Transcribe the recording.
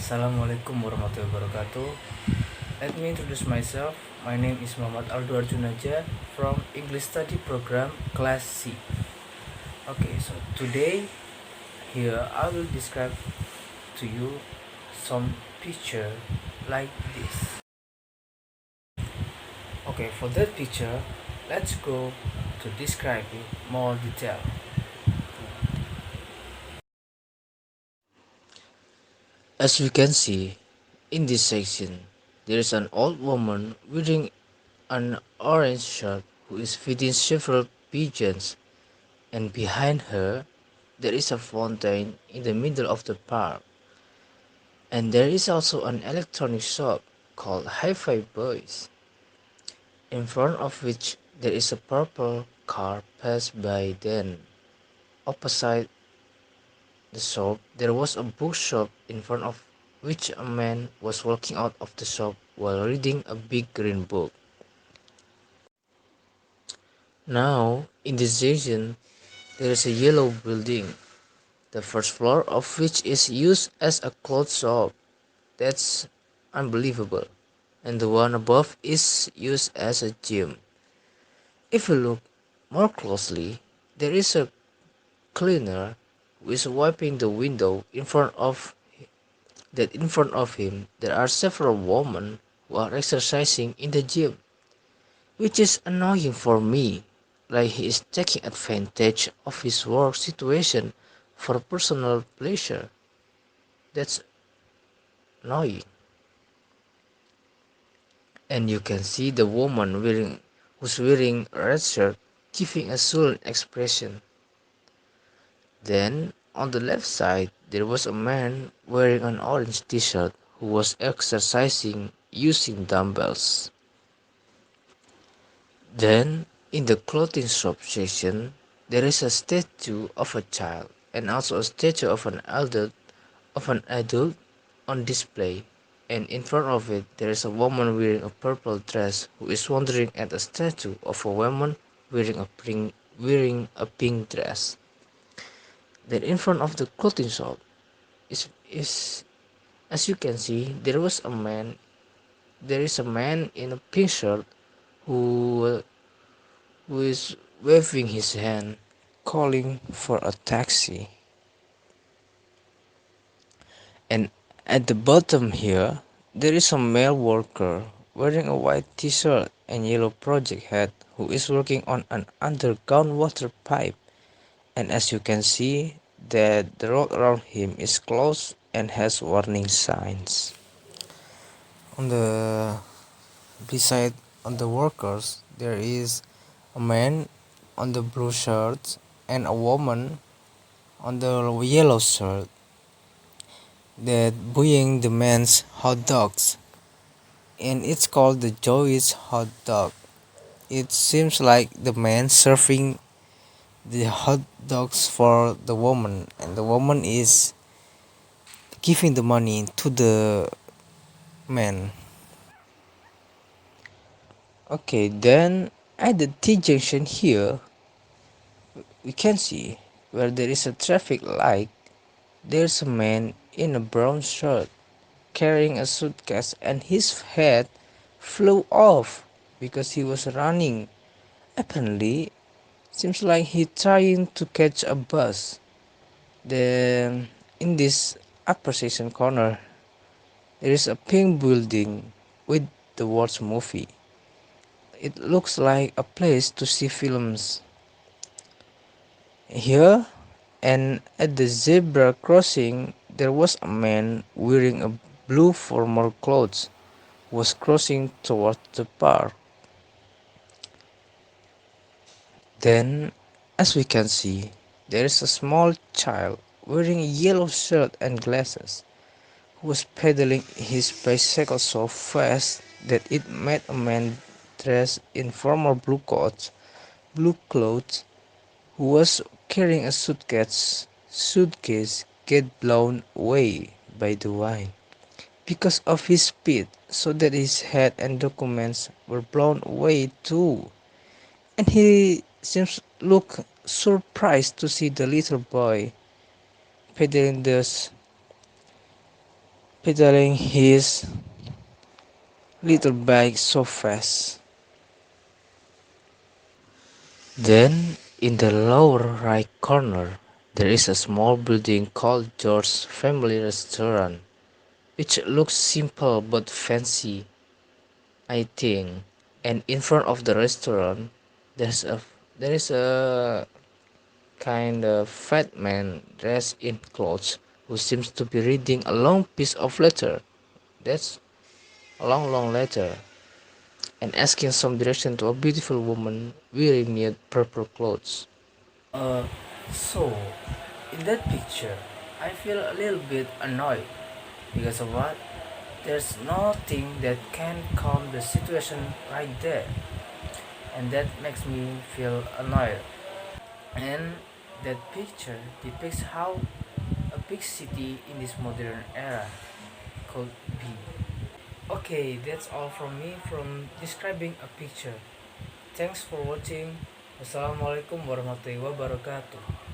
Assalamualaikum warahmatullahi wabarakatuh. Let me introduce myself. My name is Muhammad Aldo Arjun Naja from English Study Program Class C. Okay, so today here I will describe to you some picture like this. Okay, for that picture, let's go to describe it more detail. As we can see in this section, there is an old woman wearing an orange shirt who is feeding several pigeons, and behind her there is a fountain in the middle of the park. And there is also an electronic shop called Hi-Fi Boys, in front of which there is a purple car passed by. Then opposite the shop there was a bookshop in front of which a man was walking out of the shop while reading a big green book. Now in this section there is a yellow building, the first floor of which is used as a clothes shop. That's unbelievable. And the one above is used as a gym. If you look more closely, there is a cleaner who is wiping the window in front of that. In front of him there are several women who are exercising in the gym, which is annoying for me, like he is taking advantage of his work situation for personal pleasure. That's annoying. And you can see the woman who's wearing a red shirt giving a sullen expression. Then on the left side there was a man wearing an orange t-shirt who was exercising using dumbbells. Then in the clothing shop section there is a statue of a child and also a statue of an adult on display, and in front of it there is a woman wearing a purple dress who is wondering at a statue of a woman wearing a pink dress. Then in front of the clothing shop is as you can see there is a man in a pink shirt who who is waving his hand calling for a taxi. And at the bottom here, there is a male worker wearing a white t-shirt and yellow project hat who is working on an underground water pipe. And as you can see, that the road around him is closed and has warning signs. On the beside on the workers, there is a man on the blue shirt and a woman on the yellow shirt that buying the man's hot dogs, and it's called the Joey's hot dog. It seems like the man serving the hot dogs for the woman, and the woman is giving the money to the man. Okay, then at the T junction here, we can see where there is a traffic light. There's a man in a brown shirt carrying a suitcase, and his head flew off because he was running. Apparently, seems like he trying to catch a bus. Then in this upper section corner, there is a pink building with the words movie. It looks like a place to see films. Here and at the zebra crossing, there was a man wearing a blue formal clothes was crossing towards the park. Then, as we can see, there is a small child wearing a yellow shirt and glasses who was pedaling his bicycle so fast that it made a man dressed in formal blue clothes who was carrying a suitcase get blown away by the wind because of his speed, so that his head and documents were blown away too. And he seems look surprised to see the little boy pedaling this pedaling his little bike so fast. Then, in the lower right corner, there is a small building called George's Family Restaurant, which looks simple but fancy, I think. And in front of the restaurant, there's a there is a kind of fat man dressed in clothes who seems to be reading a long piece of letter. That's a long letter, and asking some direction to a beautiful woman wearing neat purple clothes. So, in that picture, I feel a little bit annoyed because of what? There's nothing that can calm the situation right there, and that makes me feel annoyed. And that picture depicts how a big city in this modern era could be. Okay, that's all from me from describing a picture. Thanks for watching. Wassalamualaikum warahmatullahi wabarakatuh.